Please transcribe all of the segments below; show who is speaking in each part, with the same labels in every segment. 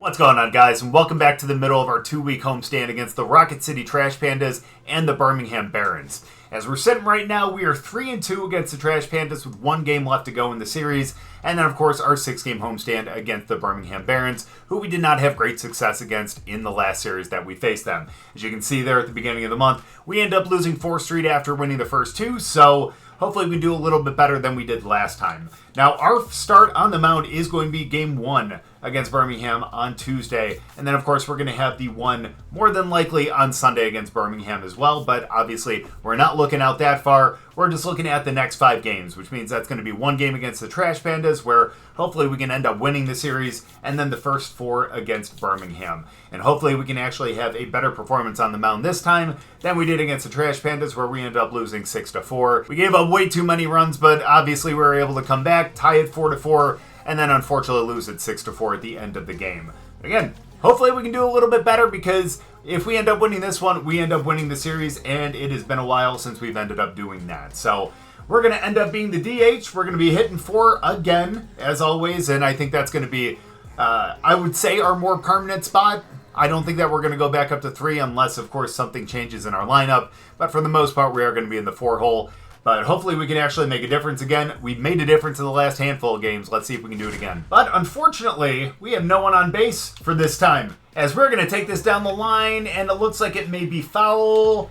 Speaker 1: What's going on, guys, and welcome back to the middle of our 2-week homestand against the Rocket City Trash Pandas and the Birmingham Barons. As we're sitting right now, we are 3-2 against the Trash Pandas with 1 game left to go in the series, and then, of course, our 6-game homestand against the Birmingham Barons, who we did not have great success against in the last series that we faced them. As you can see there at the beginning of the month, we end up losing 4 straight after winning the first 2, so hopefully we do a little bit better than we did last time. Now, our start on the mound is going to be Game 1 against Birmingham on Tuesday. And then, of course, we're going to have the one more than likely on Sunday against Birmingham as well. But obviously, we're not looking out that far. We're just looking at the next 5 games, which means that's going to be 1 game against the Trash Pandas, where hopefully we can end up winning the series, and then the first 4 against Birmingham. And hopefully we can actually have a better performance on the mound this time than we did against the Trash Pandas, where we ended up losing 6-4. We gave up way too many runs, but obviously we were able to come back, tie it 4-4, and then unfortunately lose it 6-4 at the end of the game. Again, hopefully we can do a little bit better, because if we end up winning this one, we end up winning the series, and it has been a while since we've ended up doing that. So we're going to end up being the DH. We're going to be hitting 4 again, as always, and I think that's going to be, I would say, our more permanent spot. I don't think that we're going to go back up to 3 unless, of course, something changes in our lineup, but for the most part, we are going to be in the 4 hole. But hopefully we can actually make a difference again. We've made a difference in the last handful of games. Let's see if we can do it again. But unfortunately, we have no one on base for this time, as we're going to take this down the line, and it looks like it may be foul.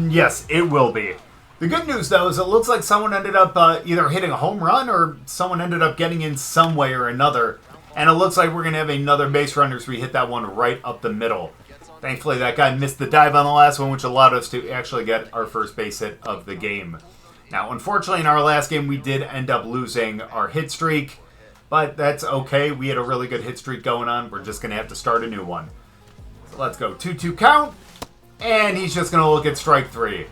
Speaker 1: Yes, it will be. The good news, though, is it looks like someone ended up either hitting a home run or someone ended up getting in some way or another. And it looks like we're going to have another base runner, so we hit that one right up the middle. Thankfully, that guy missed the dive on the last one, which allowed us to actually get our first base hit of the game. Now, unfortunately, in our last game, we did end up losing our hit streak, but that's okay. We had a really good hit streak going on. We're just going to have to start a new one. So let's go. 2-2 count, and he's just going to look at strike 3.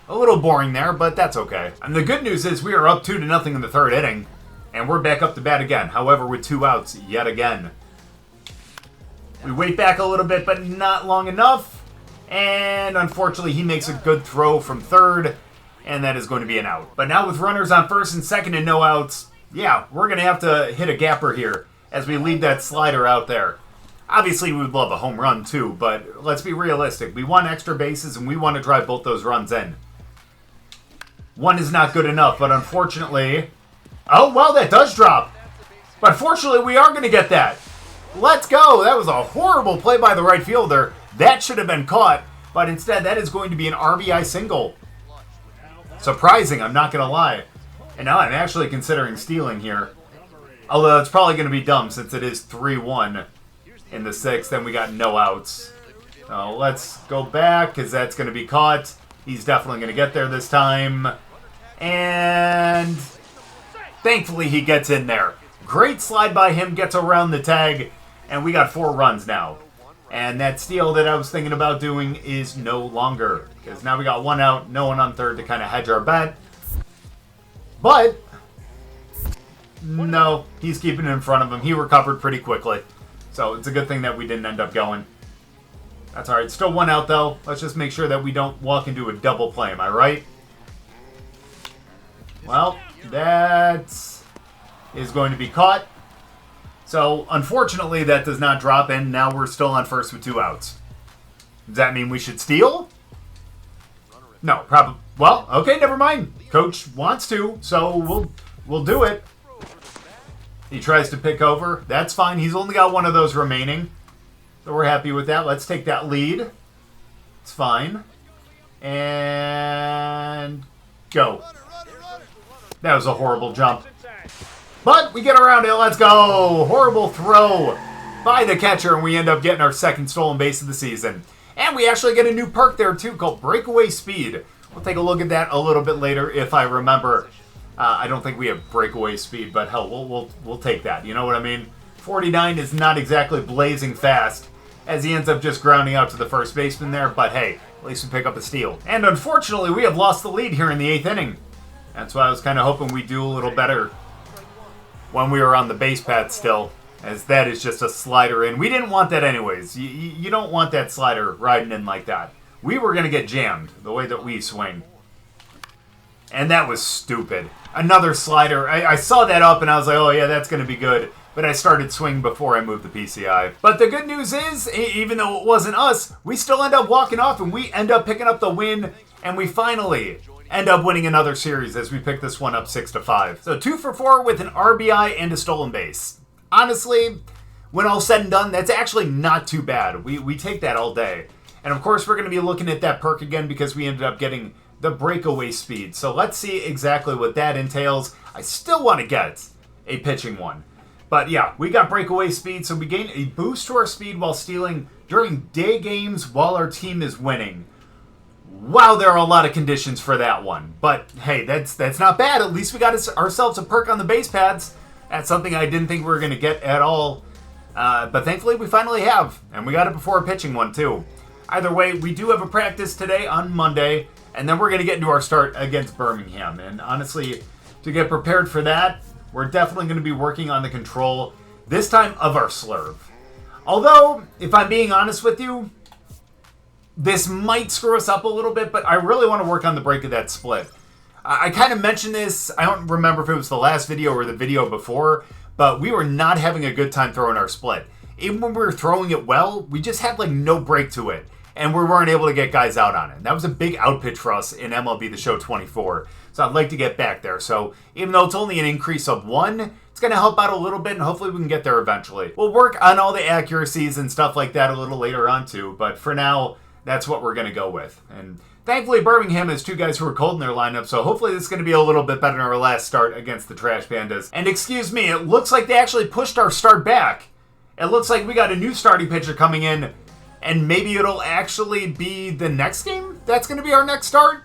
Speaker 1: A little boring there, but that's okay. And the good news is we are up 2-0 in the 3rd inning, and we're back up to bat again. However, with 2 outs yet again. We wait back a little bit, but not long enough. And unfortunately, he makes a good throw from 3rd, and that is going to be an out. But now with runners on 1st and 2nd and no outs, yeah, we're going to have to hit a gapper here as we leave that slider out there. Obviously, we would love a home run too, but let's be realistic. We want extra bases, and we want to drive both those runs in. 1 is not good enough, but unfortunately... Oh, well, that does drop. But fortunately, we are going to get that. Let's go. That was a horrible play by the right fielder. That should have been caught, but instead that is going to be an RBI single. Surprising, I'm not going to lie. And now I'm actually considering stealing here. Although it's probably going to be dumb since it is 3-1 in the 6th, and we got no outs. So let's go back because that's going to be caught. He's definitely going to get there this time. And thankfully he gets in there. Great slide by him, gets around the tag. And we got 4 runs now. And that steal that I was thinking about doing is no longer. Because now we got 1 out, no one on 3rd to kind of hedge our bet. But, no, he's keeping it in front of him. He recovered pretty quickly. So it's a good thing that we didn't end up going. That's alright. Still 1 out, though. Let's just make sure that we don't walk into a double play. Am I right? Well, that is going to be caught. So, unfortunately, that does not drop in. Now we're still on 1st with 2 outs. Does that mean we should steal? No, probably. Well, okay, never mind. Coach wants to, so we'll do it. He tries to pick over. That's fine. He's only got 1 of those remaining. So we're happy with that. Let's take that lead. It's fine. And go. That was a horrible jump. But we get around it. Let's go. Horrible throw by the catcher, and we end up getting our 2nd stolen base of the season. And we actually get a new perk there, too, called Breakaway Speed. We'll take a look at that a little bit later if I remember. I don't think we have Breakaway Speed, but hell, we'll take that. You know what I mean? 49 is not exactly blazing fast, as he ends up just grounding out to the first baseman there. But hey, at least we pick up a steal. And unfortunately, we have lost the lead here in the 8th inning. That's why I was kind of hoping we'd do a little better when we were on the base path still, as that is just a slider in. We didn't want that anyways. You don't want that slider riding in like that. We were going to get jammed the way that we swing. And that was stupid. Another slider. I saw that up and I was like, oh yeah, that's going to be good. but I started swinging before I moved the PCI. But the good news is, even though it wasn't us, we still end up walking off and we end up picking up the win, and we finally end up winning another series as we pick this one up 6-5. So 2 for 4 with an RBI and a stolen base. Honestly, when all said and done, that's actually not too bad. We take that all day. And of course, we're going to be looking at that perk again because we ended up getting the breakaway speed. So let's see exactly what that entails. I still want to get a pitching one. But yeah, we got breakaway speed, so we gain a boost to our speed while stealing during day games while our team is winning. Wow, there are a lot of conditions for that one. But hey, that's not bad. At least we got ourselves a perk on the base pads. That's something I didn't think we were going to get at all. But thankfully we finally have. And we got it before a pitching one too. Either way, we do have a practice today on Monday. And then we're going to get into our start against Birmingham. And honestly, to get prepared for that, we're definitely going to be working on the control, this time of our slurve. Although, if I'm being honest with you, this might screw us up a little bit, but I really want to work on the break of that split. I kind of mentioned this, I don't remember if it was the last video or the video before, but we were not having a good time throwing our split. Even when we were throwing it well, we just had like no break to it, and we weren't able to get guys out on it. That was a big out pitch for us in MLB The Show 24, so I'd like to get back there. So even though it's only an increase of 1, it's going to help out a little bit, and hopefully we can get there eventually. We'll work on all the accuracies and stuff like that a little later on too, but for now, that's what we're going to go with. And thankfully, Birmingham has 2 guys who are cold in their lineup, so hopefully this is going to be a little bit better than our last start against the Trash Pandas. And excuse me, it looks like they actually pushed our start back. It looks like we got a new starting pitcher coming in, and maybe it'll actually be the next game? That's going to be our next start?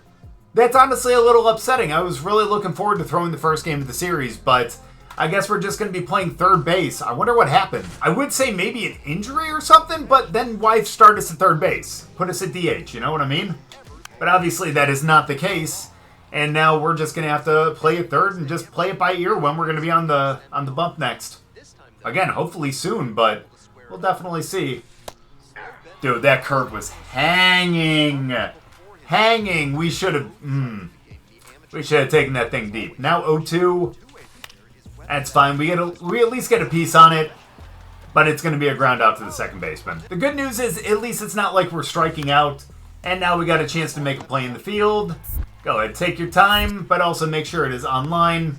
Speaker 1: That's honestly a little upsetting. I was really looking forward to throwing the first game of the series, but I guess we're just going to be playing third base. I wonder what happened. I would say maybe an injury or something, but then why start us at third base? Put us at DH, you know what I mean? But obviously that is not the case, and now we're just going to have to play it third and just play it by ear when we're going to be on the bump next. Again, hopefully soon, but we'll definitely see. Dude, that curve was hanging. Hanging. We should have taken that thing deep. Now 0-2. That's fine. We at least get a piece on it, but it's going to be a ground out to the second baseman. The good news is at least it's not like we're striking out, and now we got a chance to make a play in the field. Go ahead, take your time, but also make sure it is online,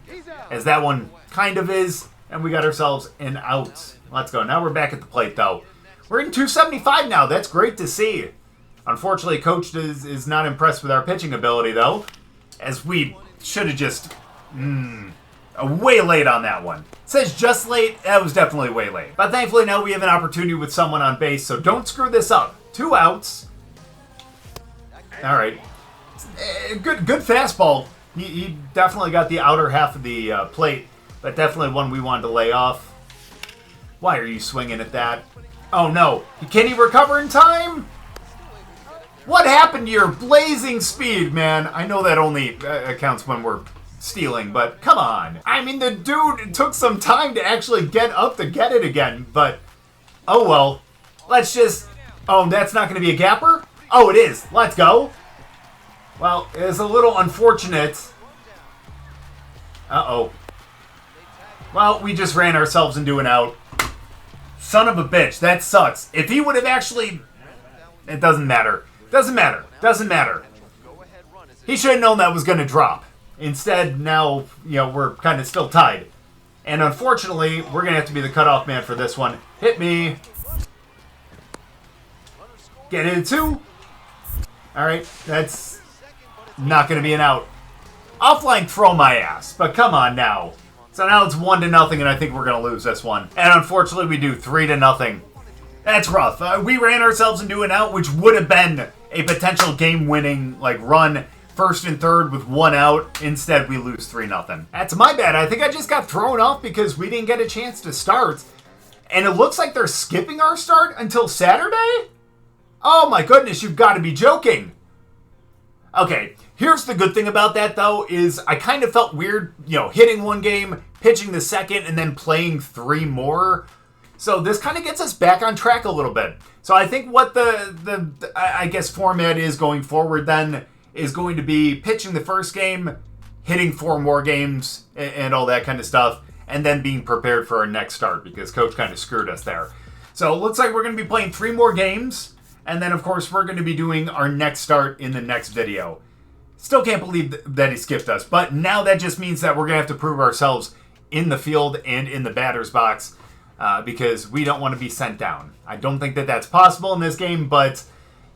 Speaker 1: as that one kind of is, and we got ourselves an out. Let's go. Now we're back at the plate, though. We're in 275 now. That's great to see. Unfortunately, Coach is not impressed with our pitching ability, though, as we should have just... way late on that one. It says just late. That was definitely way late. But thankfully now we have an opportunity with someone on base, so don't screw this up. 2 outs. All right. Good fastball. He definitely got the outer half of the plate, but definitely one we wanted to lay off. Why are you swinging at that? Oh no. Can he recover in time? What happened to your blazing speed, man? I know that only accounts when we're stealing, but come on. I mean, the dude took some time to actually get up to get it again, but oh well. Let's just... Oh, that's not going to be a gapper? Oh, it is. Let's go. Well, it's a little unfortunate. Uh-oh. Well, we just ran ourselves into an out. Son of a bitch, that sucks. If he would have actually... It doesn't matter. Doesn't matter. Doesn't matter. He should have known that was going to drop. Instead, now, we're kind of still tied. And unfortunately, we're going to have to be the cutoff man for this one. Hit me. Get it 2. All right, that's not going to be an out. Offline throw my ass, but come on now. So now it's 1-0, and I think we're going to lose this one. And unfortunately, we do 3-0. That's rough. We ran ourselves into an out, which would have been a potential game-winning run. First and third with 1 out. Instead, we lose 3-0. That's my bad. I think I just got thrown off because we didn't get a chance to start. And it looks like they're skipping our start until Saturday? Oh my goodness, you've got to be joking. Okay, here's the good thing about that, though, is I kind of felt weird, hitting 1 game, pitching the second, and then playing 3 more. So this kind of gets us back on track a little bit. So I think what the format is going forward then is going to be pitching the first game, hitting 4 more games, and all that kind of stuff, and then being prepared for our next start because Coach kind of screwed us there. So it looks like we're going to be playing 3 more games, and then, of course, we're going to be doing our next start in the next video. Still can't believe that he skipped us, but now that just means that we're going to have to prove ourselves in the field and in the batter's box because we don't want to be sent down. I don't think that that's possible in this game, but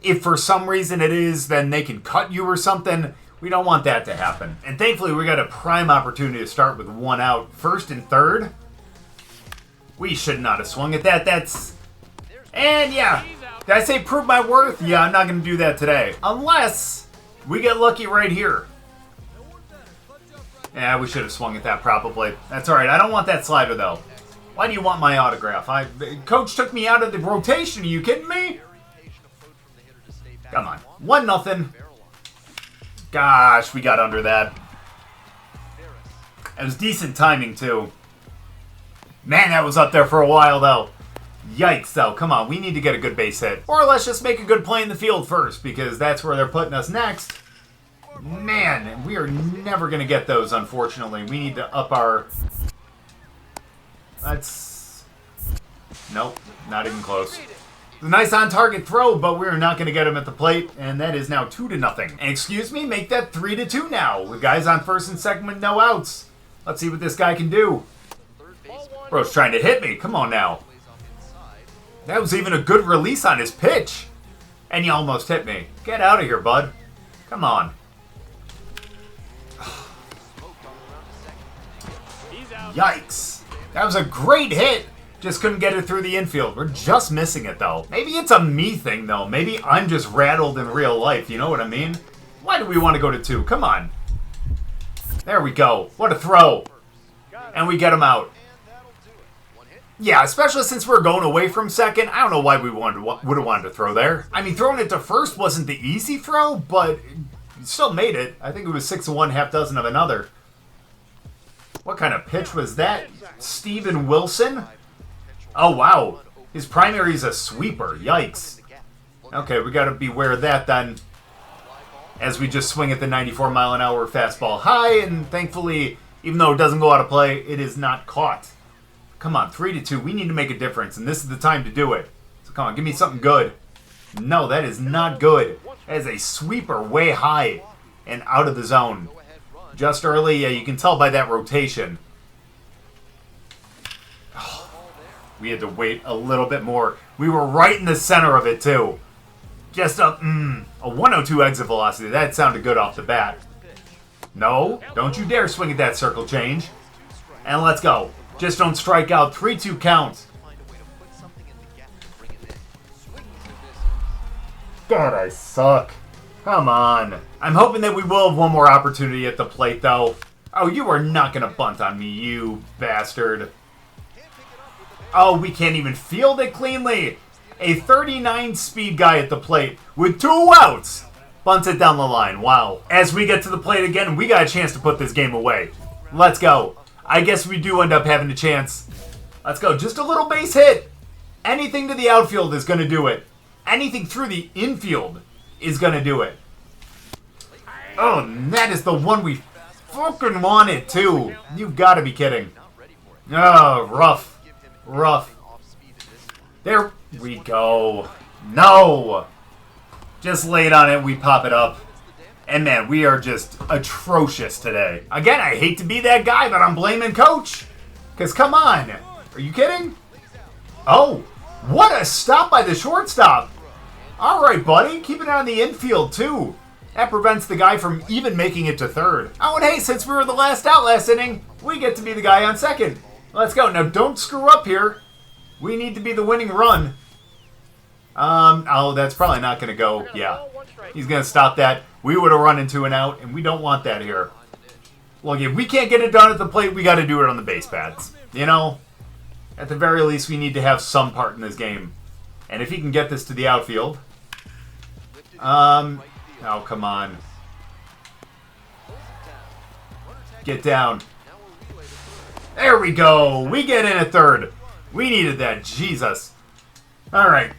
Speaker 1: if for some reason it is, then they can cut you or something. We don't want that to happen. And thankfully, we got a prime opportunity to start with 1 out, 1st and 3rd. We should not have swung at that. And yeah, did I say prove my worth? Yeah, I'm not going to do that today. Unless we get lucky right here. Yeah, we should have swung at that probably. That's all right. I don't want that slider, though. Why do you want my autograph? Coach took me out of the rotation. Are you kidding me? Come on. 1-0. Gosh, we got under that. It was decent timing, too. Man, that was up there for a while, though. Yikes, though. Come on, we need to get a good base hit. Or let's just make a good play in the field first, because that's where they're putting us next. Man, we are never going to get those, unfortunately. We need to up our... Nope, not even close. A nice on-target throw, but we're not going to get him at the plate, and that is now 2-0. And excuse me, make that 3-2 now, with guys on 1st and 2nd with no outs. Let's see what this guy can do. Bro's trying to hit me. Come on now. That was even a good release on his pitch. And you almost hit me. Get out of here, bud. Come on. Yikes. That was a great hit. Just couldn't get it through the infield. We're just missing it, though. Maybe it's a me thing, though. Maybe I'm just rattled in real life. You know what I mean? Why do we want to go to 2? Come on. There we go. What a throw. And we get him out. Yeah, especially since we're going away from 2nd. I don't know why we would have wanted to throw there. I mean, throwing it to 1st wasn't the easy throw, but still made it. I think it was 6 of one, half dozen of another. What kind of pitch was that? Steven Wilson? Oh, wow. His primary is a sweeper. Yikes. Okay, we got to beware of that then. As we just swing at the 94-mile-an-hour fastball high, and thankfully, even though it doesn't go out of play, it is not caught. Come on, 3-2. We need to make a difference, and this is the time to do it. So come on, give me something good. No, that is not good. That is a sweeper way high and out of the zone. Just early, yeah, you can tell by that rotation. Oh, we had to wait a little bit more. We were right in the center of it, too. Just a 102 exit velocity. That sounded good off the bat. No, don't you dare swing at that circle change. And let's go. Just don't strike out. 3-2 count. God, I suck. Come on. I'm hoping that we will have one more opportunity at the plate, though. Oh, you are not going to bunt on me, you bastard. Oh, we can't even field it cleanly. A 39-speed guy at the plate with 2 outs. Bunts it down the line. Wow. As we get to the plate again, we got a chance to put this game away. Let's go. I guess we do end up having a chance. Let's go. Just a little base hit. Anything to the outfield is going to do it. Anything through the infield is going to do it. Oh, and that is the one we fucking wanted, too. You've got to be kidding. Oh, rough. Rough. There we go. No. Just lay it on it. We pop it up. And, man, we are just atrocious today. Again, I hate to be that guy, but I'm blaming Coach. Because, come on. Are you kidding? Oh, what a stop by the shortstop. All right, buddy. Keep it on the infield, too. That prevents the guy from even making it to 3rd. Oh, and hey, since we were the last out last inning, we get to be the guy on 2nd. Let's go. Now, don't screw up here. We need to be the winning run. Oh, that's probably not going to go. Yeah. He's going to stop that. We would have run into an out, and we don't want that here. Look, if we can't get it done at the plate, we got to do it on the base paths. You know? At the very least, we need to have some part in this game. And if he can get this to the outfield... Oh, come on. Get down. There we go. We get in at 3rd. We needed that. Jesus. All right.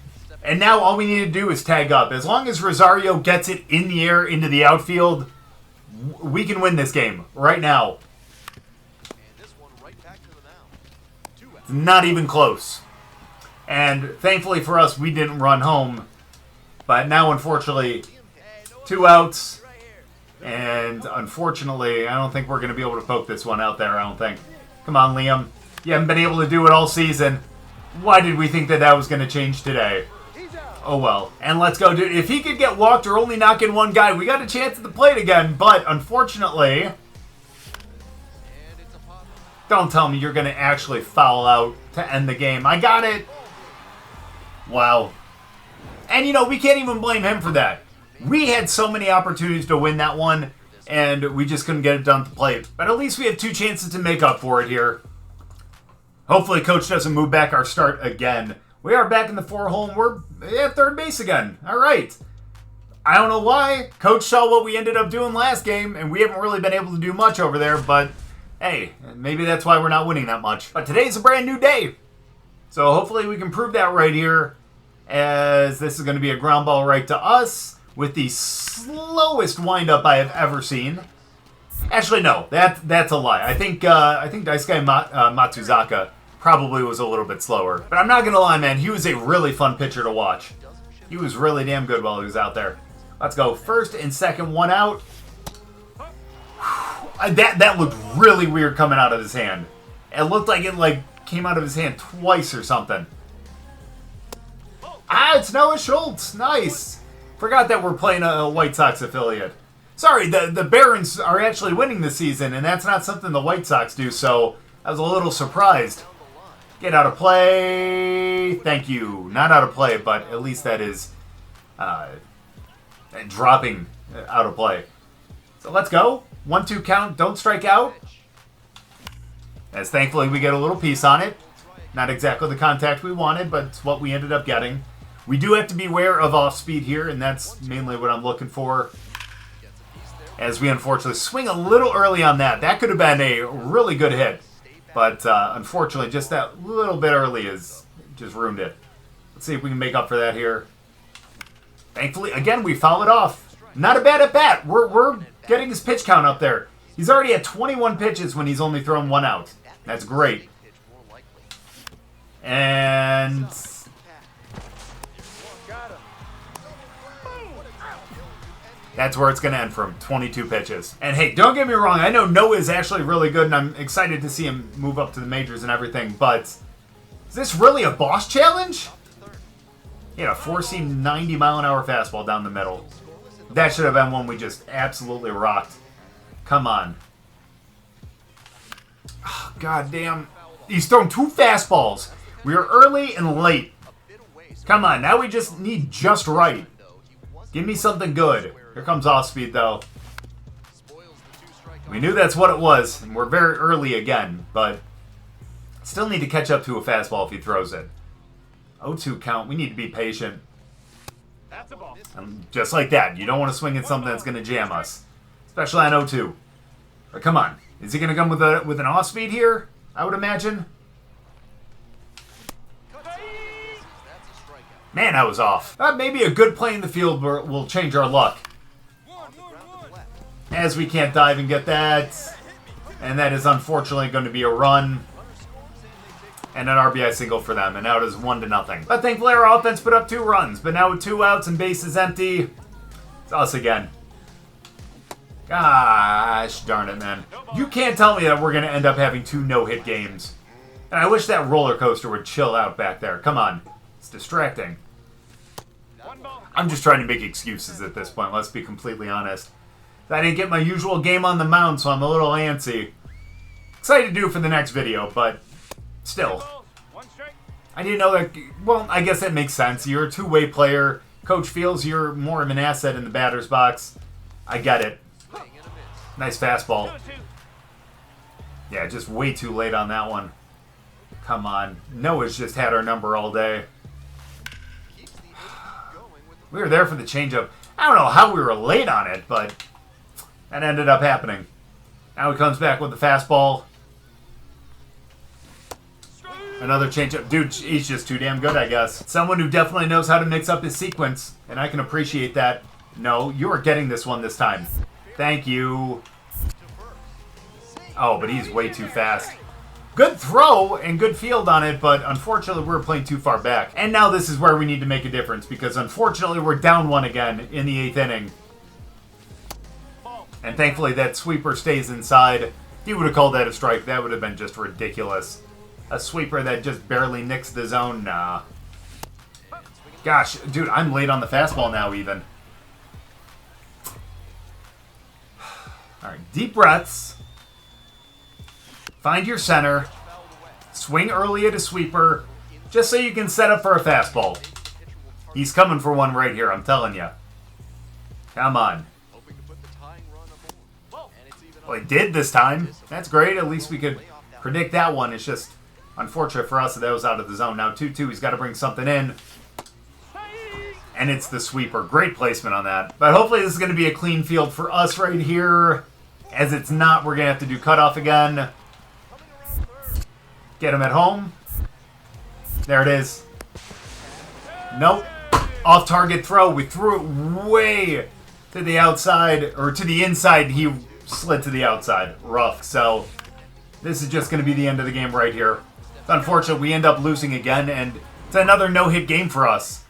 Speaker 1: And now all we need to do is tag up. As long as Rosario gets it in the air into the outfield, we can win this game right now. It's not even close. And thankfully for us, we didn't run home. But now, unfortunately, 2 outs. And unfortunately, I don't think we're going to be able to poke this one out there, I don't think. Come on, Liam. You haven't been able to do it all season. Why did we think that that was going to change today? Oh well. And let's go, dude. If he could get walked or only knock in one guy, we got a chance at the plate again. But unfortunately, don't tell me you're going to actually foul out to end the game. I got it. Wow. And, you know, we can't even blame him for that. We had so many opportunities to win that one, and we just couldn't get it done at the plate. But at least we have 2 chances to make up for it here. Hopefully Coach doesn't move back our start again. We are back in the 4-hole, and we're at third base again. All right. I don't know why. Coach saw what we ended up doing last game, and we haven't really been able to do much over there, but hey, maybe that's why we're not winning that much. But today's a brand new day. So hopefully we can prove that right here, as this is going to be a ground ball right to us with the slowest windup I have ever seen. Actually, no, that's a lie. I think Daisuke Matsuzaka probably was a little bit slower. But I'm not going to lie, man. He was a really fun pitcher to watch. He was really damn good while he was out there. Let's go. First and second, 1 out. That looked really weird coming out of his hand. It looked like it came out of his hand twice or something. It's Noah Schultz. Nice. Forgot that we're playing a White Sox affiliate. Sorry, the Barons are actually winning this season, and that's not something the White Sox do, so I was a little surprised. Get out of play. Thank you. Not out of play, but at least that is dropping out of play. So let's go. 1-2 count. Don't strike out. As thankfully we get a little piece on it. Not exactly the contact we wanted, but it's what we ended up getting. We do have to beware of off-speed here, and that's mainly what I'm looking for. As we unfortunately swing a little early on that. That could have been a really good hit. But unfortunately, just that little bit early has just ruined it. Let's see if we can make up for that here. Thankfully, again, we foul it off. Not a bad at-bat. We're getting his pitch count up there. He's already at 21 pitches when he's only thrown 1 out. That's great. And that's where it's going to end from, 22 pitches. And hey, don't get me wrong, I know Noah is actually really good, and I'm excited to see him move up to the majors and everything, but is this really a boss challenge? He had a 4-seam 90-mile-an-hour fastball down the middle. That should have been one we just absolutely rocked. Come on. Oh, God damn. He's thrown 2 fastballs. We are early and late. Come on, now we just need just right. Give me something good. Here comes off-speed, though. We knew that's what it was, and we're very early again, but still need to catch up to a fastball if he throws it. 0-2 count. We need to be patient. And just like that. You don't want to swing at something that's going to jam us, especially on 0-2. But come on. Is he going to come with an off-speed here? I would imagine. Man, I was off. Maybe a good play in the field will change our luck. As we can't dive and get that. And that is unfortunately going to be a run. And an RBI single for them. And now it is 1-0. But thankfully our offense put up 2 runs. But now with 2 outs and bases empty, it's us again. Gosh darn it, man. You can't tell me that we're going to end up having 2 no-hit games. And I wish that roller coaster would chill out back there. Come on. It's distracting. I'm just trying to make excuses at this point, let's be completely honest. I didn't get my usual game on the mound, so I'm a little antsy. Excited to do it for the next video, but still. I didn't know that. Well, I guess that makes sense. You're a two-way player. Coach feels you're more of an asset in the batter's box. I get it. Nice fastball. Yeah, just way too late on that one. Come on. Noah's just had our number all day. We were there for the changeup. I don't know how we were late on it, but that ended up happening. Now he comes back with the fastball. Another changeup. Dude, he's just too damn good, I guess. Someone who definitely knows how to mix up his sequence, and I can appreciate that. No, you are getting this one this time. Thank you. Oh, but he's way too fast. Good throw and good field on it, but unfortunately we're playing too far back. And now this is where we need to make a difference because unfortunately we're down 1 again in the 8th inning. And thankfully that sweeper stays inside. If he would have called that a strike, that would have been just ridiculous. A sweeper that just barely nicks the zone, nah. Gosh, dude, I'm late on the fastball now even. Alright, deep breaths. Find your center. Swing early at a sweeper, just so you can set up for a fastball. He's coming for one right here, I'm telling you. Come on. Well, he did this time. That's great. At least we could predict that one. It's just unfortunate for us that was out of the zone. Now 2-2, he's got to bring something in. And it's the sweeper. Great placement on that. But hopefully this is going to be a clean field for us right here. As it's not, we're going to have to do cutoff again. Get him at home. There it is. Nope. Off target throw. We threw it way to the outside, or to the inside. He slid to the outside. Rough. So this is just going to be the end of the game right here. It's unfortunate we end up losing again, and it's another no-hit game for us.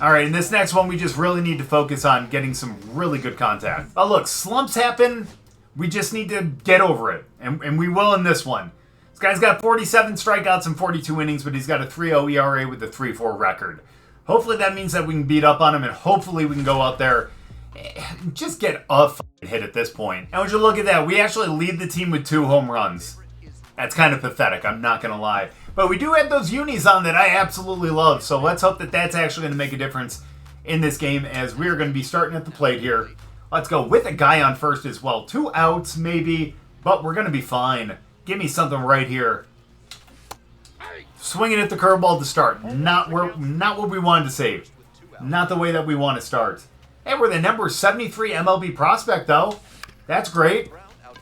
Speaker 1: Alright, in this next one, we just really need to focus on getting some really good contact. Oh, look, slumps happen. We just need to get over it, and we will in this one. This guy's got 47 strikeouts and 42 innings, but he's got a 3.0 ERA with a 3.4 record. Hopefully that means that we can beat up on him, and hopefully we can go out there and just get a hit at this point. And would you look at that, we actually lead the team with 2 home runs. That's kind of pathetic, I'm not going to lie. But we do have those unis on that I absolutely love, so let's hope that that's actually going to make a difference in this game as we're going to be starting at the plate here. Let's go with a guy on first as well. 2 outs maybe, but we're going to be fine. Give me something right here. Swinging at the curveball to start. Not what we wanted to save. Not the way that we want to start. Hey, we're the number 73 MLB prospect, though. That's great.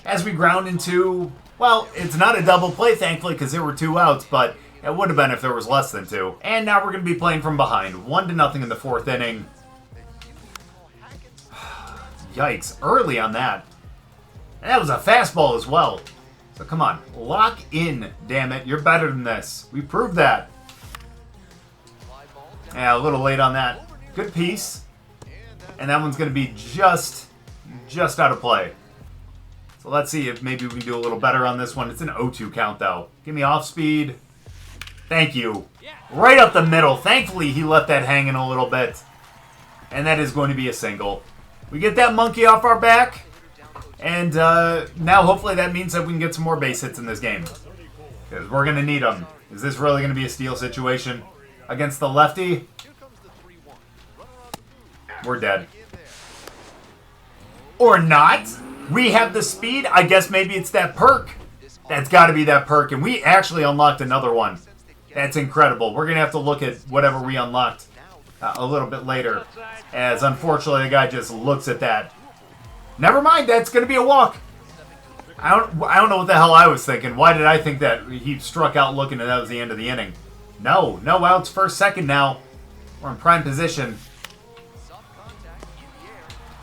Speaker 1: As we ground into... Well, it's not a double play, thankfully, because there were 2 outs, but it would have been if there was less than 2. And now we're going to be playing from behind. 1-0 in the 4th inning. Yikes, early on that. And that was a fastball as well. So come on, lock in, damn it. You're better than this. We proved that. Yeah, a little late on that. Good piece. And that one's going to be just out of play. So let's see if maybe we can do a little better on this one. It's an 0-2 count, though. Give me off speed. Thank you. Right up the middle. Thankfully, he left that hanging a little bit. And that is going to be a single. We get that monkey off our back. And now hopefully that means that we can get some more base hits in this game. Because we're going to need them. Is this really going to be a steal situation against the lefty? We're dead. Or not. We have the speed. I guess maybe it's that perk. That's got to be that perk. And we actually unlocked another one. That's incredible. We're going to have to look at whatever we unlocked a little bit later. As unfortunately the guy just looks at that. Never mind. That's going to be a walk. I don't know what the hell I was thinking. Why did I think that he struck out looking and that was the end of the inning? No outs, first, second now. We're in prime position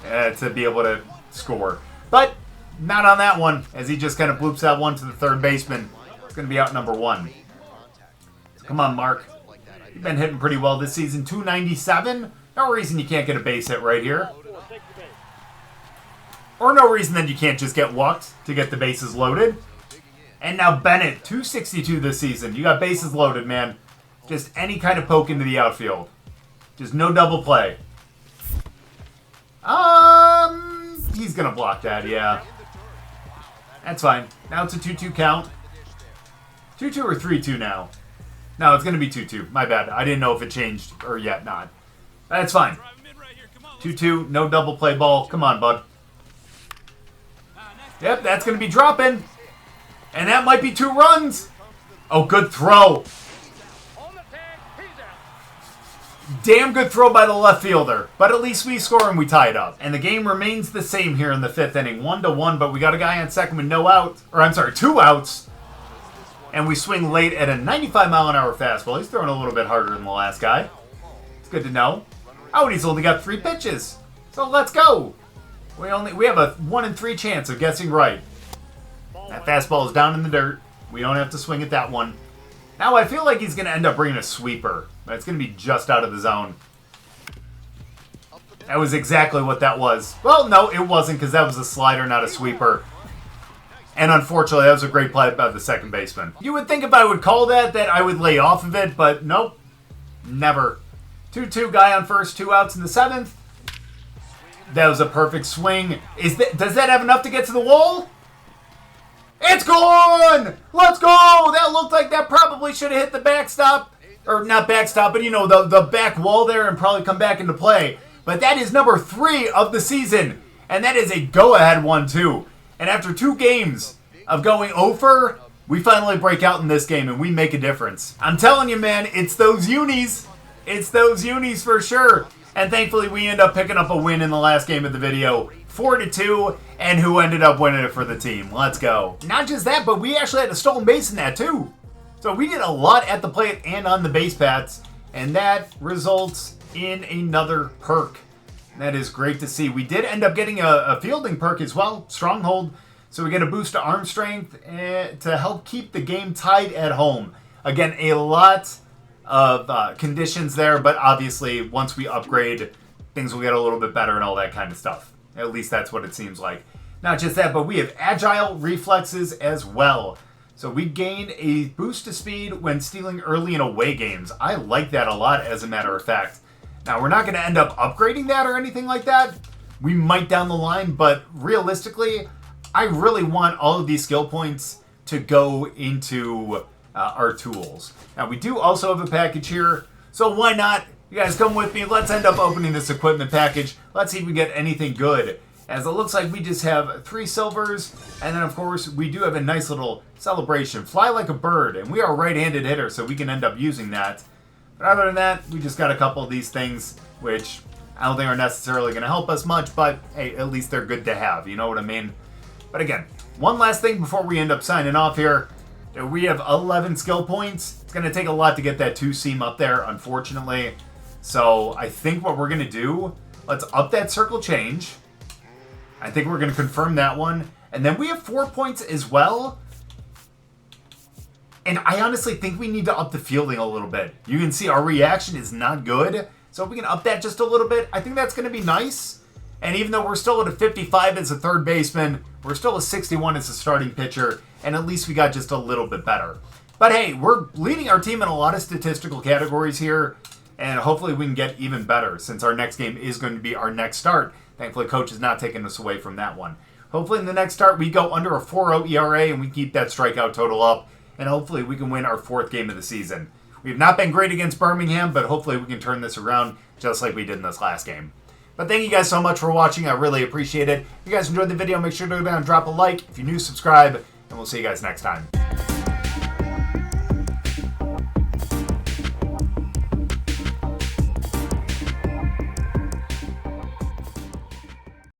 Speaker 1: to be able to score. But not on that one, as he just kind of bloops that one to the third baseman. It's going to be out number 1. So come on, Mark. You've been hitting pretty well this season. 297. No reason you can't get a base hit right here. Or no reason that you can't just get walked to get the bases loaded. And now Bennett, 262 this season. You got bases loaded, man. Just any kind of poke into the outfield. Just no double play. He's going to block that, yeah. That's fine. Now it's a 2-2 count. 2-2 or 3-2 now? No, it's going to be 2-2. My bad. I didn't know if it changed or yet not. That's fine. 2-2, no double play ball. Come on, bud. Yep, that's going to be dropping. And that might be 2 runs. Oh, good throw. Damn good throw by the left fielder. But at least we score and we tie it up. And the game remains the same here in the 5th inning. 1-1, but we got a guy on second with no out. Or I'm sorry, 2 outs. And we swing late at a 95-mile-an-hour fastball. He's throwing a little bit harder than the last guy. It's good to know. Oh, and he's only got 3 pitches. So let's go. We have a 1 in 3 chance of guessing right. That fastball is down in the dirt. We don't have to swing at that one. Now I feel like he's going to end up bringing a sweeper. It's going to be just out of the zone. That was exactly what that was. Well, no, it wasn't, because that was a slider, not a sweeper. And unfortunately, that was a great play by the second baseman. You would think if I would call that I would lay off of it, but nope. Never. 2-2, guy on first, 2 outs in the 7th. That was a perfect swing. Does that have enough to get to the wall? It's gone! Let's go! That looked like that probably should have hit the backstop. Or not backstop, but you know, the back wall there and probably come back into play. But that is number 3 of the season. And that is a go-ahead one, too. And after 2 games of going over, we finally break out in this game and we make a difference. I'm telling you, man, it's those unis. It's those unis for sure. And thankfully, we end up picking up a win in the last game of the video. 4-2, and who ended up winning it for the team. Let's go. Not just that, but we actually had a stolen base in that, too. So we did a lot at the plate and on the base paths. And that results in another perk. That is great to see. We did end up getting a fielding perk as well, Stronghold. So we get a boost to arm strength to help keep the game tied at home. Again, a lot of conditions there, but obviously once we upgrade, things will get a little bit better and all that kind of stuff. At least that's what it seems like. Not just that, but we have agile reflexes as well. So we gain a boost to speed when stealing early in away games. I like that a lot, as a matter of fact. Now, we're not going to end up upgrading that or anything like that. We might down the line, but realistically, I really want all of these skill points to go into our tools. Now, we do also have a package here, so why not? You guys come with me. Let's end up opening this equipment package. Let's see if we get anything good. As it looks like we just have 3 silvers, and then, of course, we do have a nice little celebration. Fly like a bird, and we are a right-handed hitter, so we can end up using that. But other than that, we just got a couple of these things, which I don't think are necessarily going to help us much, but hey, at least they're good to have, you know what I mean? But again, one last thing before we end up signing off here. We have 11 skill points. It's going to take a lot to get that 2-seam up there, unfortunately. So I think what we're going to do, let's up that circle change. I think we're going to confirm that one. And then we have 4 points as well. And I honestly think we need to up the fielding a little bit. You can see our reaction is not good. So if we can up that just a little bit, I think that's going to be nice. And even though we're still at a 55 as a third baseman, we're still a 61 as a starting pitcher. And at least we got just a little bit better. But hey, we're leading our team in a lot of statistical categories here. And hopefully we can get even better, since our next game is going to be our next start. Thankfully, coach is not taking us away from that one. Hopefully in the next start, we go under a 4.0 ERA and we keep that strikeout total up. And hopefully we can win our 4th game of the season. We've not been great against Birmingham, but hopefully we can turn this around just like we did in this last game. But thank you guys so much for watching. I really appreciate it. If you guys enjoyed the video, make sure to go down and drop a like. If you're new, subscribe. And we'll see you guys next time.